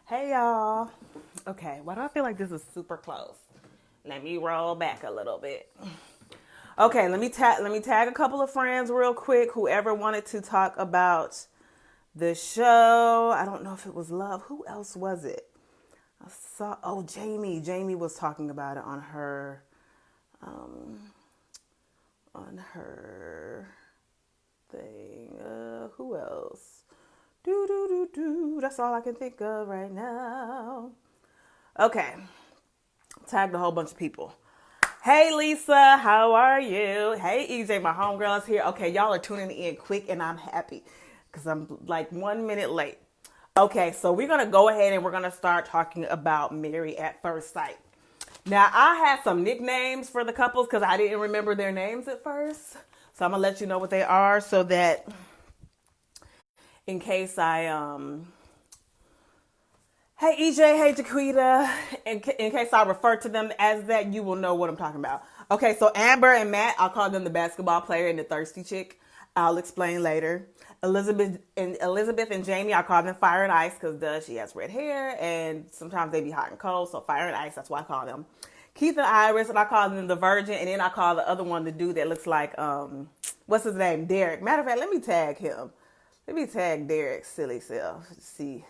Hey y'all. Okay, why do I feel like this is super close? Let me roll back a little bit. Okay, let me tag a couple of friends real quick. Whoever wanted to talk about the show. I don't know if it was Love. Who else was it? I saw Jamie. Jamie was talking about it um on her thing. Who else? Do do do do. That's all I can think of right now. Okay, tagged a whole bunch of people. Hey Lisa, how are you? Hey EJ, my homegirl is here. Okay, y'all are tuning in quick, and I'm happy because I'm like 1 minute late. Okay, so we're gonna go ahead and we're gonna start talking about Married at First Sight. Now, I had some nicknames for the couples because I didn't remember their names at first. So I'm gonna let you know what they are so that in case hey EJ, hey Jaquita, in case I refer to them as that, you will know what I'm talking about. Okay, so Amber and Matt, I'll call them the basketball player and the thirsty chick. I'll explain later. Elizabeth and Jamie, I call them Fire and Ice because she has red hair and sometimes they be hot and cold. So Fire and Ice, that's why I call them. Keith and Iris, and I call them the Virgin, and then I call the other one the dude that looks like what's his name, Derek. Matter of fact, let me tag him. Let me tag Derek, silly self. Let's see.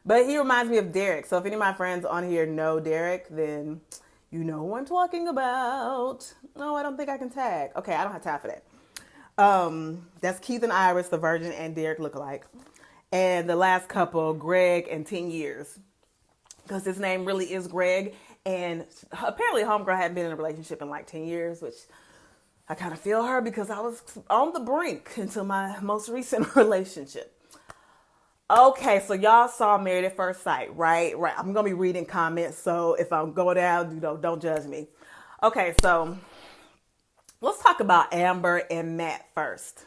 But he reminds me of Derek. So if any of my friends on here know Derek, then you know who I'm talking about. No, I don't think I can tag. Okay, I don't have time for that. That's Keith and Iris, the Virgin, and Derek lookalike. And the last couple, Greg and 10 years. Because his name really is Greg. And apparently Homegirl hadn't been in a relationship in like 10 years, which I kind of feel her because I was on the brink until my most recent relationship. Okay, so y'all saw Married at First Sight, right? Right. I'm gonna be reading comments, so if I'm going down, don't judge me. Okay, so let's talk about Amber and Matt first.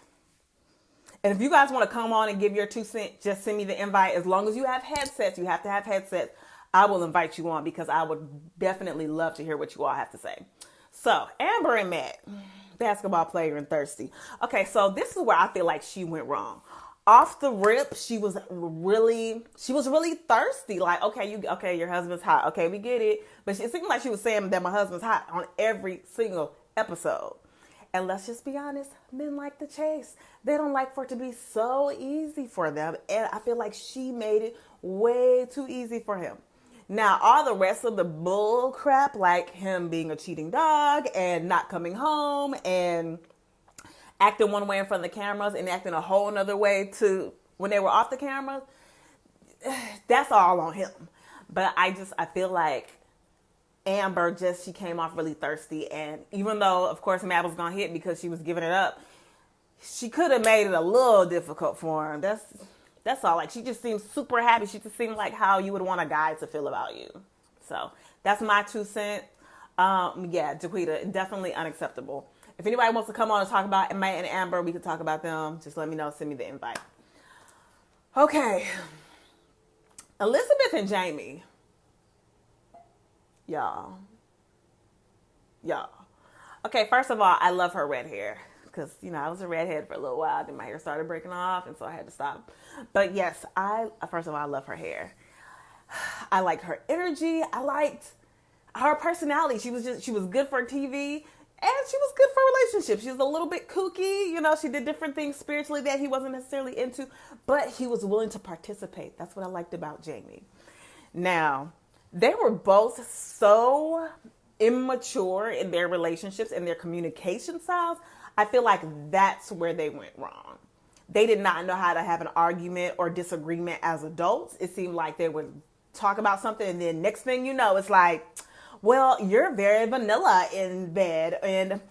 And if you guys want to come on and give your 2 cents, just send me the invite. As long as you have headsets, you have to have headsets. I will invite you on because I would definitely love to hear what you all have to say. So Amber and Matt, basketball player and thirsty. Okay, so this is where I feel like she went wrong. Off the rip, she was really thirsty. Like, okay, your husband's hot. Okay, we get it. But it seemed like she was saying that my husband's hot on every single episode. And let's just be honest, men like the chase. They don't like for it to be so easy for them. And I feel like she made it way too easy for him. Now, all the rest of the bull crap, like him being a cheating dog and not coming home and acting one way in front of the cameras and acting a whole nother way to when they were off the cameras, that's all on him. But I feel like Amber she came off really thirsty, and even though of course Matt was gonna hit because she was giving it up, she could have made it a little difficult for him. That's all. Like, she just seems super happy. She just seemed like how you would want a guy to feel about you. So that's my 2 cents. Yeah, Jaquita, definitely unacceptable. If anybody wants to come on and talk about Matt and Amber, we can talk about them. Just let me know. Send me the invite. Okay. Elizabeth and Jamie. Y'all. Okay, first of all, I love her red hair. Because, I was a redhead for a little while. Then my hair started breaking off, and so I had to stop. But yes, first of all, I love her hair. I liked her energy. I liked her personality. She was good for TV. And she was good for relationships. She was a little bit kooky. She did different things spiritually that he wasn't necessarily into. But he was willing to participate. That's what I liked about Jamie. Now, they were both so immature in their relationships and their communication styles. I feel like that's where they went wrong. They did not know how to have an argument or disagreement as adults. It seemed like they would talk about something and then next thing you know, it's like, well, you're very vanilla in bed. And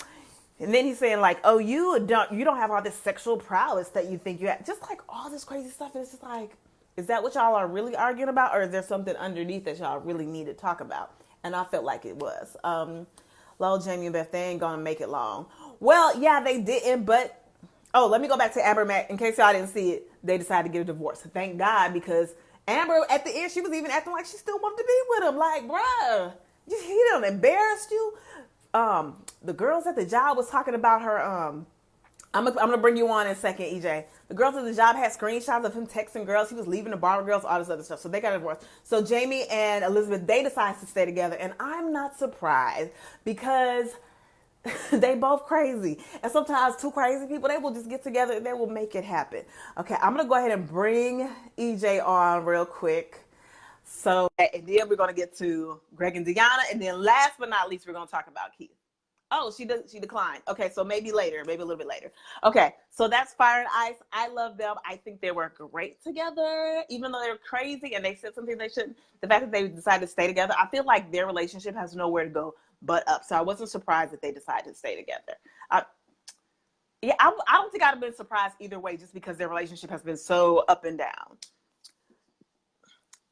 then he's saying like, oh, you don't have all this sexual prowess that you think you have. Just like all this crazy stuff. And it's just like, is that what y'all are really arguing about? Or is there something underneath that y'all really need to talk about? And I felt like it was. Lol, Jamie and Beth, they ain't gonna make it long. Well, yeah, they didn't, but let me go back to Amber and Matt. In case y'all didn't see it, they decided to get a divorce. Thank God, because Amber at the end, she was even acting like she still wanted to be with him. Like, bruh, he done embarrassed you. The girls at the job was talking about her I'm gonna bring you on in a second, EJ. The girls at the job had screenshots of him texting girls. He was leaving the bar with girls, all this other stuff. So they got divorced. So Jamie and Elizabeth, they decided to stay together, and I'm not surprised because they both crazy. And sometimes two crazy people, they will just get together and they will make it happen. Okay, I'm gonna go ahead and bring EJ on real quick. So, and then we're gonna get to Greg and Deanna, and then last but not least, we're gonna talk about Keith. Oh, she declined. Okay, so maybe later, maybe a little bit later. Okay, so that's Fire and Ice. I love them. I think they were great together, even though they were crazy and they said something they shouldn't. The fact that they decided to stay together, I feel like their relationship has nowhere to go but up. So I wasn't surprised that they decided to stay together. Yeah, I don't think I'd have been surprised either way, just because their relationship has been so up and down.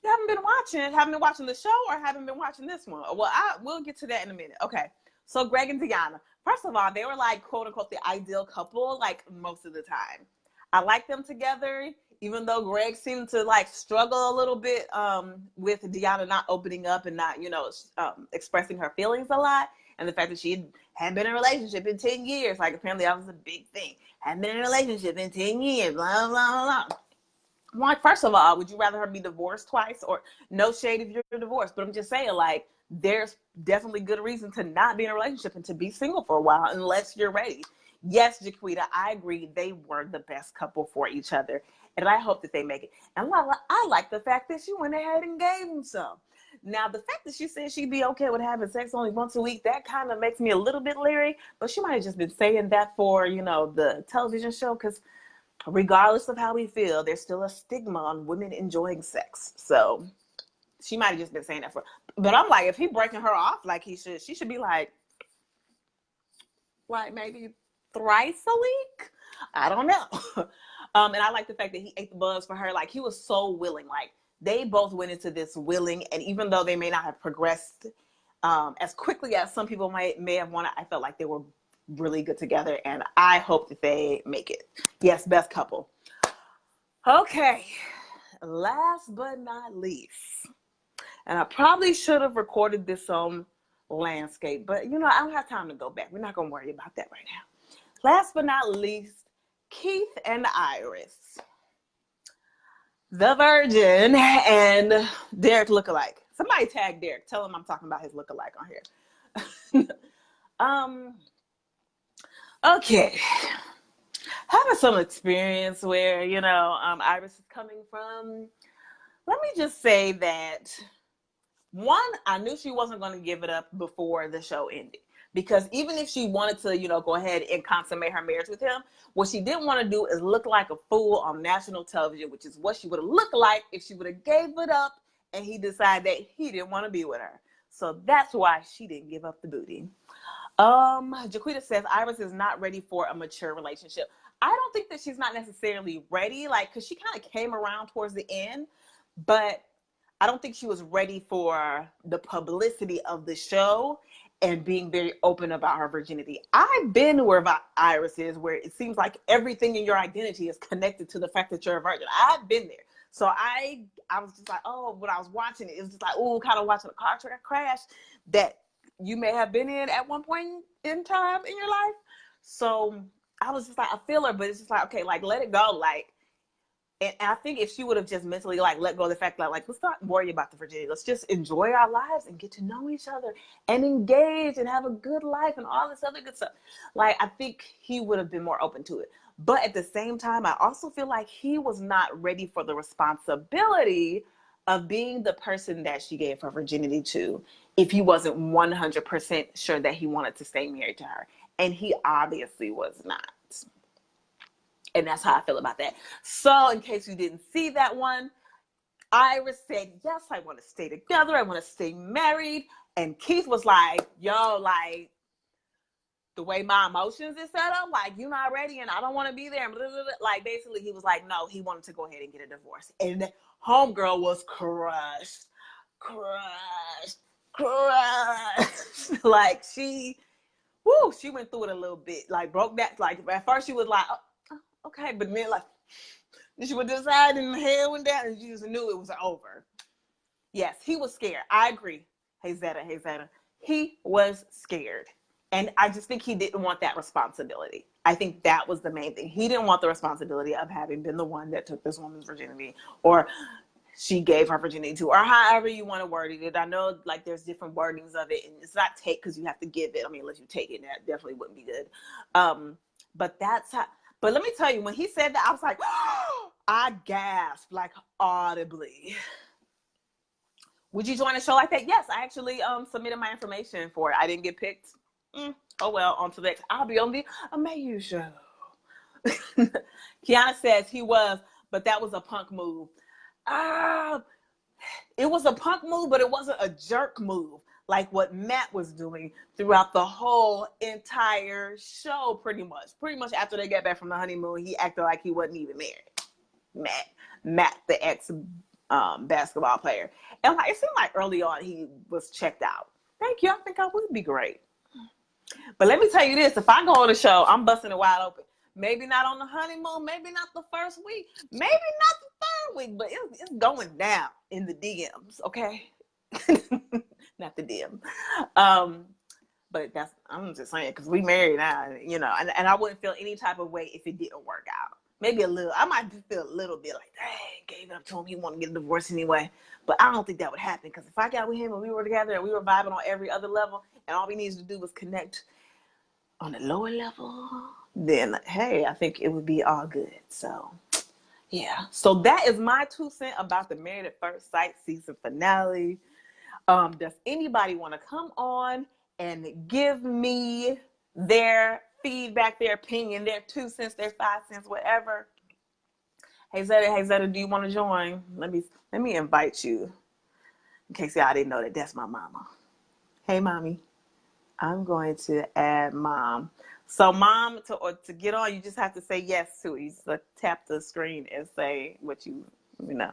You haven't been watching the show, or haven't been watching this one? Well, we'll get to that in a minute. Okay. So Greg and Deanna, first of all, they were like, quote unquote, the ideal couple, like most of the time. I like them together, even though Greg seemed to like struggle a little bit with Deanna not opening up and not, expressing her feelings a lot. And the fact that she hadn't been in a relationship in 10 years, like apparently that was a big thing. Hadn't been in a relationship in 10 years, blah, blah, blah. Like, first of all, would you rather her be divorced twice? Or no shade if you're divorced, but I'm just saying, like, there's definitely good reason to not be in a relationship and to be single for a while unless you're ready. Yes, Jaquita, I agree. They were the best couple for each other, and I hope that they make it. And I like the fact that she went ahead and gave him some. Now, the fact that she said she'd be okay with having sex only once a week, that kind of makes me a little bit leery, but she might have just been saying that for, the television show, because regardless of how we feel, there's still a stigma on women enjoying sex. So she might have just been saying that for, but I'm like, if he breaking her off like he should, she should be like maybe thrice a week. I don't know. And I like the fact that he ate the bugs for her. Like, he was so willing. Like, they both went into this willing, and even though they may not have progressed as quickly as some people may have wanted, I felt like they were really good together, and I hope that they make it. Yes, best couple. Okay, last but not least, and I probably should have recorded this on landscape, but I don't have time to go back. We're not going to worry about that right now. Last but not least, Keith and Iris, the Virgin and Derek lookalike. Somebody tag Derek. Tell him I'm talking about his lookalike on here. Okay. Having some experience where, Iris is coming from. Let me just say that, one, I knew she wasn't going to give it up before the show ended. Because even if she wanted to, go ahead and consummate her marriage with him, what she didn't want to do is look like a fool on national television, which is what she would have looked like if she would have gave it up and he decided that he didn't want to be with her. So that's why she didn't give up the booty. Jaquita says Iris is not ready for a mature relationship. I don't think that she's not necessarily ready, because she kind of came around towards the end, but I don't think she was ready for the publicity of the show and being very open about her virginity. I've been where Iris is, where it seems like everything in your identity is connected to the fact that you're a virgin. I've been there. So I was just like, when I was watching it was just like, kind of watching a car crash that you may have been in at one point in time in your life. So I was just like, I feel her, but it's just like, okay, let it go. And I think if she would have just mentally let go of the fact that let's not worry about the virginity. Let's just enjoy our lives and get to know each other and engage and have a good life and all this other good stuff. I think he would have been more open to it. But at the same time, I also feel like he was not ready for the responsibility of being the person that she gave her virginity to if he wasn't 100% sure that he wanted to stay married to her. And he obviously was not. And that's how I feel about that. So in case you didn't see that one, Iris said, yes, I want to stay together. I want to stay married. And Keith was like, yo, the way my emotions is set up, you're not ready and I don't want to be there. Basically he was like, no, he wanted to go ahead and get a divorce. And homegirl was crushed. She went through it a little bit. Broke that. At first she was like, oh, okay. But then she would decide and the hair went down and she just knew it was over. Yes, he was scared. I agree. Hey Zeta. He was scared. And I just think he didn't want that responsibility. I think that was the main thing. He didn't want the responsibility of having been the one that took this woman's virginity, or she gave her virginity to, or however you want to word it. I know like there's different wordings of it, and it's not take because you have to give it. I mean, unless you take it, that definitely wouldn't be good. But that's how. But let me tell you, when he said that, I was like, oh, I gasped like audibly. Would you join a show like that? Yes, I actually submitted my information for it. I didn't get picked. Oh well, on to the next. I'll be on the Amayu show. Kiana says he was, but that was a punk move. It was a punk move, but it wasn't a jerk move like what Matt was doing throughout the whole entire show, pretty much. Pretty much after they got back from the honeymoon, he acted like he wasn't even married. Matt, the ex basketball player. And like, it seemed like early on he was checked out. Thank you. I think I would be great. But let me tell you this, if I go on the show, I'm busting it wide open. Maybe not on the honeymoon, maybe not the first week, maybe not the third week, but it's going down in the DMs, okay? Not the DM. But I'm just saying, because we married now, you know, and I wouldn't feel any type of way if it didn't work out. Maybe a little, I might just feel a little bit like, dang, gave it up to him, he wanted to get a divorce anyway. But I don't think that would happen, because if I got with him and we were together and we were vibing on every other level, and all we needed to do was connect on the lower level, then hey, I think it would be all good. So yeah, so that is my 2 cents about the Married at First Sight season finale. Does anybody want to come on and give me their feedback, their opinion, their 2 cents, their 5 cents, whatever? Hey Zeta, do you want to join? Let me invite you, in case y'all didn't know that that's my mama. Hey mommy, I'm going to add mom. So mom, to get on, you just have to say yes to it. You just tap the screen and say what you know.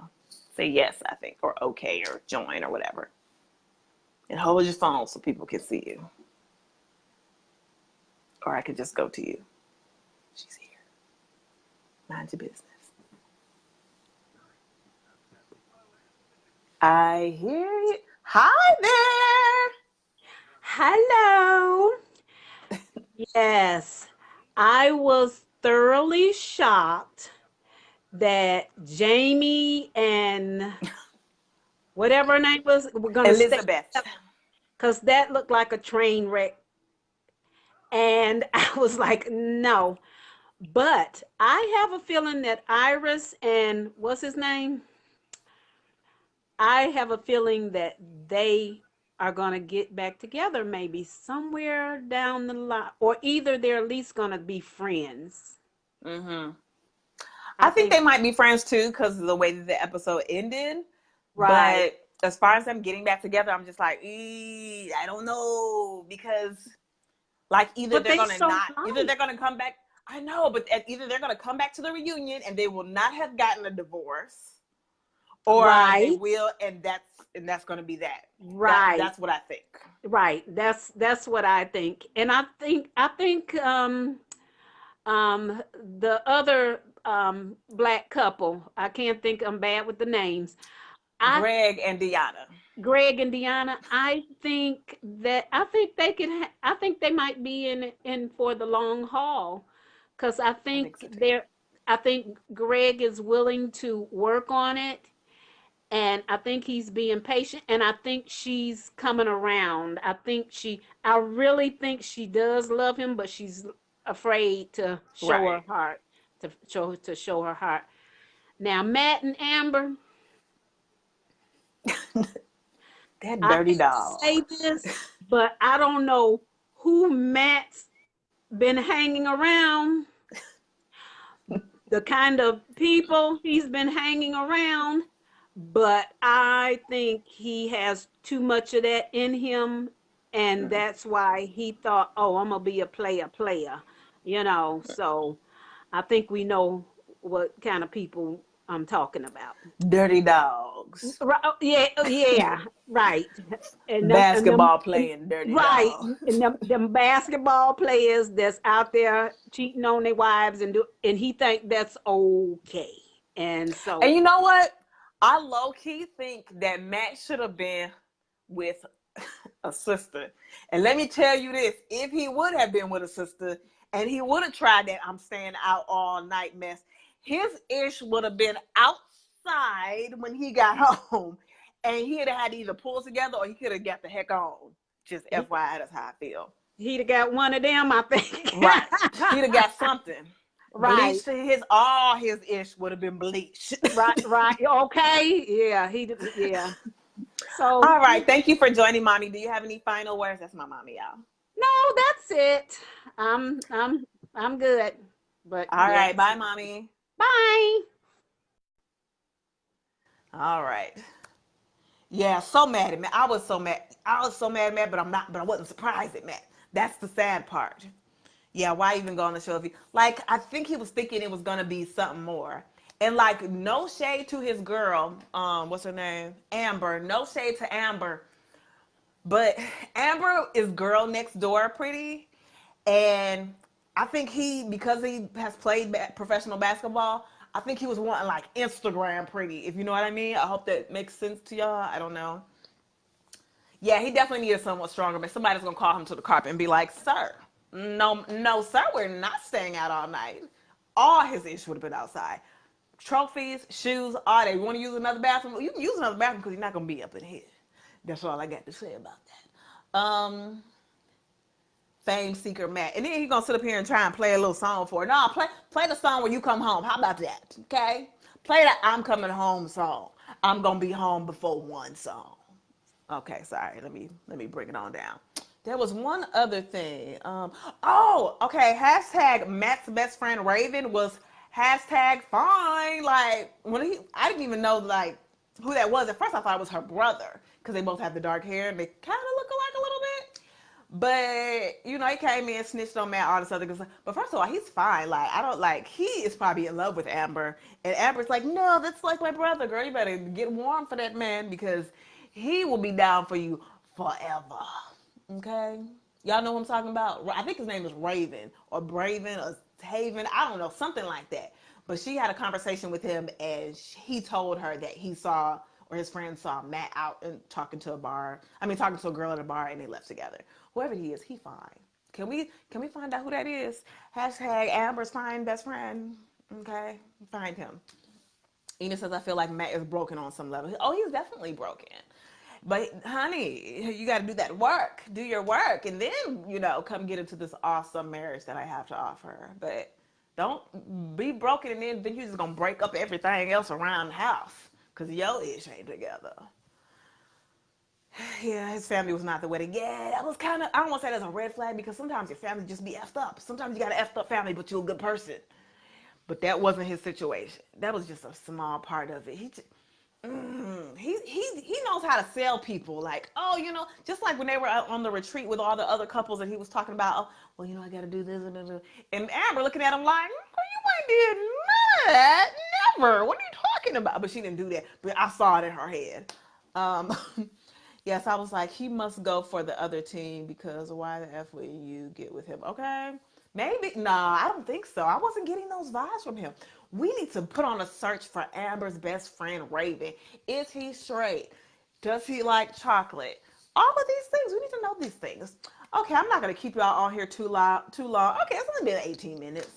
Say yes, I think, or okay, or join, or whatever. And hold your phone so people can see you. Or I could just go to you. She's here. Mind your business. I hear you. Hi there. Hello. Yes, I was thoroughly shocked that Jamie and whatever her name was were going to stay Elizabeth. because that looked like a train wreck. And I was like, no. But I have a feeling that Iris and what's his name? I have a feeling that they are going to get back together maybe somewhere down the line, or either they're at least going to be friends. Mm-hmm. I I think think, they might be friends too because of the way that the episode ended. right. But as far as them getting back together, I'm just like, I don't know, because like But they so either they're like, gonna come back. I know, but either they're gonna come back to the reunion and they will not have gotten a divorce, or they right, will, and that's gonna be that. right, That's what I think. right. That's what I think. And I think the other black couple, I can't think, I'm bad with the names. I Greg and Deanna. Greg and Deanna, I think they can. I think they might be in for the long haul, because I think so too. I think Greg is willing to work on it, and I think he's being patient, and I think she's coming around. I really think she does love him, but she's afraid to show her Right. heart, to show her heart. Now, Matt and Amber, That I dirty hate to dog. say this, but I don't know who Matt's been hanging around, the kind of people he's been hanging around, but I think he has too much of that in him, and that's why he thought, "Oh, I'm gonna be a player," So I think we know what kind of people I'm talking about. Dirty dogs. Right, yeah, yeah, right. And them, Basketball and, playing dirty right, dog. and them basketball players that's out there cheating on their wives and he think that's okay. And And so, you know what? I low key think that Matt should have been with a sister. And let me tell you this, if he would have been with a sister and he would have tried that I'm staying out all night mess, his ish would have been outside when he got home, and he'd have had to either pull together or he could have got the heck on. Just FYI, that's how I feel. He'd have got one of them, I think. Right. He'd have got something. Right. Bleached all his ish would have been bleached. Right. Okay. Yeah. Yeah. So. All right. Thank you for joining, Mommy. Do you have any final words? That's my mommy, y'all. No, that's it. I'm good. But all right. Bye, Mommy. Bye. All right. Yeah, so mad at Matt. I was so mad. At Matt, but I wasn't surprised at Matt. That's the sad part. Yeah, why even go on the show if he, like, I think he was thinking it was gonna be something more. And like, no shade to his girl, what's her name? Amber. No shade to Amber. But Amber is girl next door pretty. And I think because he has played professional basketball, I think he was wanting like Instagram pretty, if you know what I mean. I hope that makes sense to y'all. I don't know. Yeah, he definitely needed someone stronger, but somebody's gonna call him to the carpet and be like, sir, no, sir, we're not staying out all night. All his issues would have been outside. Trophies, shoes, all that. You want to use another bathroom? You can use another bathroom because you're not gonna be up in here. That's all I got to say about that. Fame seeker Matt, and then he's gonna sit up here and try and play a little song for it. No, play the song when you come home. How about that? Okay, play that "I'm Coming Home" song. I'm gonna be home before one song. Okay, sorry. Let me bring it on down. There was one other thing. Okay. Hashtag Matt's best friend Raven was hashtag fine. Like I didn't even know like who that was. At first, I thought it was her brother because they both have the dark hair and they kind of look alike a little bit. But he came in, snitched on Matt, all this other good stuff. But first of all, he's fine. Like I don't like. He is probably in love with Amber, and Amber's like, no, that's like my brother, girl. You better get warm for that man because he will be down for you forever. Okay, y'all know what I'm talking about. I think his name is Raven or Braven or Haven. I don't know, something like that. But she had a conversation with him, and he told her that he saw or his friend saw Matt out and talking to a girl at a bar, and they left together. Whoever he is, he fine. Can we find out who that is? Hashtag Amber's fine best friend. Okay, find him. Ina says, I feel like Matt is broken on some level. Oh, he's definitely broken. But honey, you got to do that work. Do your work, and then come get into this awesome marriage that I have to offer. But don't be broken, and then you're just gonna break up everything else around the house because your ish ain't together. Yeah, his family was not the wedding. Yeah, that was kind of, I don't want to say that's a red flag because sometimes your family just be effed up. Sometimes you got an effed up family, but you're a good person. But that wasn't his situation. That was just a small part of it. He knows how to sell people. Like, just like when they were on the retreat with all the other couples that he was talking about. Oh, well, I got to do this and this. And Amber looking at him like, you ain't did that. Never. What are you talking about? But she didn't do that. But I saw it in her head. Yes, I was like, he must go for the other team because why the F would you get with him? Okay. Maybe. Nah, I don't think so. I wasn't getting those vibes from him. We need to put on a search for Amber's best friend, Raven. Is he straight? Does he like chocolate? All of these things. We need to know these things. Okay, I'm not going to keep y'all on here too long. Okay, it's only been 18 minutes.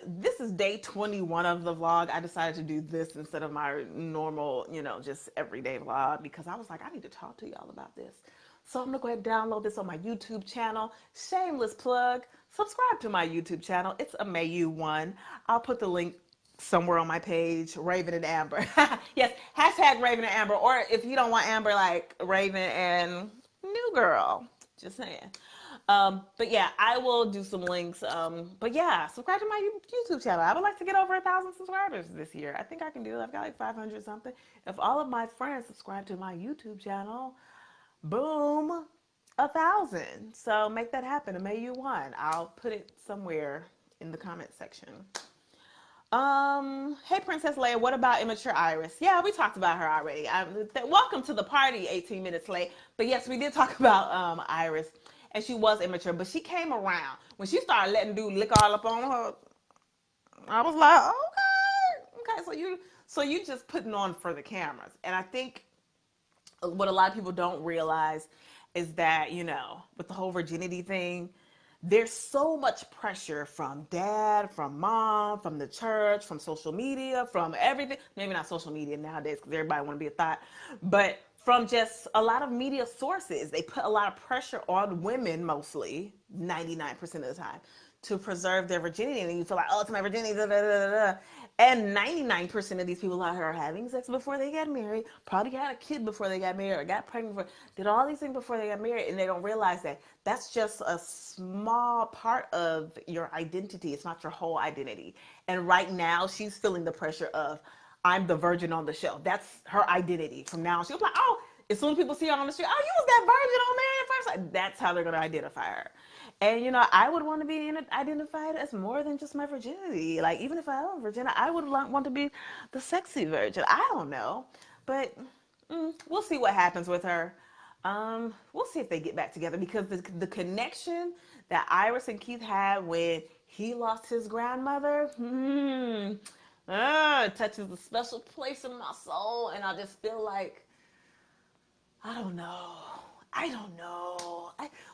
This is day 21 of the vlog. I decided to do this instead of my normal, just everyday vlog because I was like, I need to talk to y'all about this. So I'm going to go ahead and download this on my YouTube channel. Shameless plug. Subscribe to my YouTube channel. It's Amayu1. I'll put the link somewhere on my page, Raven and Amber. Yes, hashtag Raven and Amber. Or if you don't want Amber, like Raven and New Girl. Just saying. But yeah, I will do some links. But yeah, subscribe to my YouTube channel. I would like to get over 1,000 subscribers this year. I think I can do it. I've got like 500 something. If all of my friends subscribe to my YouTube channel, boom, 1,000. So make that happen. Amayu1. I'll put it somewhere in the comment section. Hey Princess Leia, what about immature Iris? Yeah, we talked about her already. Welcome to the party, 18 minutes late. But yes, we did talk about Iris. And she was immature, but she came around. When she started letting dude lick all up on her, I was like, okay, so you just putting on for the cameras. And I think what a lot of people don't realize is that, with the whole virginity thing, there's so much pressure from dad, from mom, from the church, from social media, from everything. Maybe not social media nowadays because everybody want to be a thought, but from just a lot of media sources. They put a lot of pressure on women, mostly 99% of the time, to preserve their virginity. And you feel like, oh, it's my virginity, da, da, da, da. And 99% of these people out here are having sex before they get married, probably had a kid before they got married, or got pregnant before, did all these things before they got married, and they don't realize that that's just a small part of your identity. It's not your whole identity. And right now, she's feeling the pressure of, I'm the virgin on the show. That's her identity. From now on, she'll be like, oh, as soon as people see her on the street, oh, you was that virgin on Married at First Sight. That's how they're going to identify her. And, I would want to be identified as more than just my virginity. Like, even if I am a virgin, I would want to be the sexy virgin. I don't know. But we'll see what happens with her. We'll see if they get back together, because the connection that Iris and Keith had when he lost his grandmother, it touches a special place in my soul. And I just feel like, I don't know.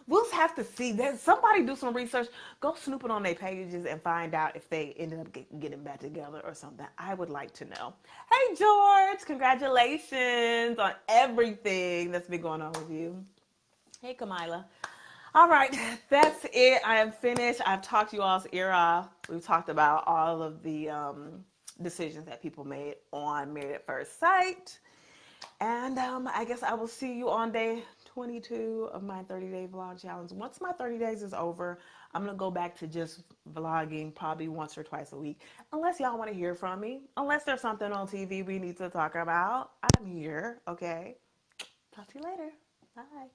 We'll have to see. Somebody do some research. Go snooping on their pages and find out if they ended up getting back together or something. I would like to know. Hey, George. Congratulations on everything that's been going on with you. Hey, Kamila. All right. That's it. I am finished. I've talked you all's ear off. We've talked about all of the decisions that people made on Married at First Sight. And I guess I will see you on day 22 of my 30-day vlog challenge. Once my 30 days is over, I'm going to go back to just vlogging probably once or twice a week. Unless y'all want to hear from me. Unless there's something on TV we need to talk about. I'm here, okay? Talk to you later. Bye.